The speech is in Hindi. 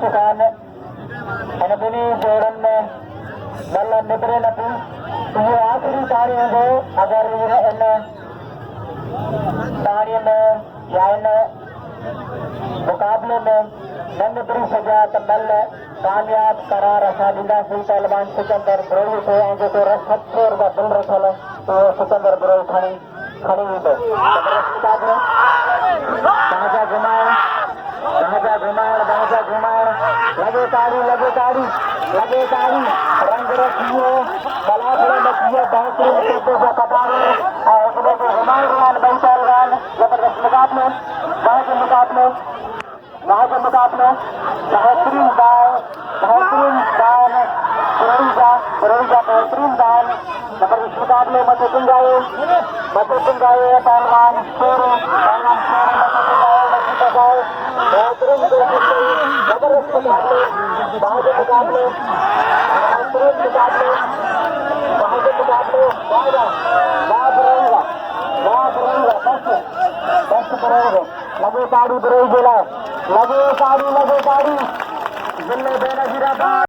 किसान अनबुनी जोड़न में बल्ला निबरे नपी ये आखिरी ताड़ी है अगर इन ताड़ी में या इन मुकाबले में न निबरी सजा तो बल कामयाब करार असा ॾींदा सी पहलवान सिकंदर बरोई खे ऐं जेको $70 का दिल रखियल उहो सिकंदर बरोई खणी वेंदो बाजा घुमाइण लगे ताड़ी रंग रखियो बलाफड़े मचियो बेहतरीन खेतों से कटारे और उसमें से घुमाएं बैठल जबरदस्त मुकाबले बेहतरीन दान बेहतरीन दान जबरदस्त मुकाबले मत चुंगाए पहलवान शेर बेहतरीन जबरदस्त मुकाबले लगे ताड़ी बरोई जिला लगे ताड़ी जिले बेनजीरा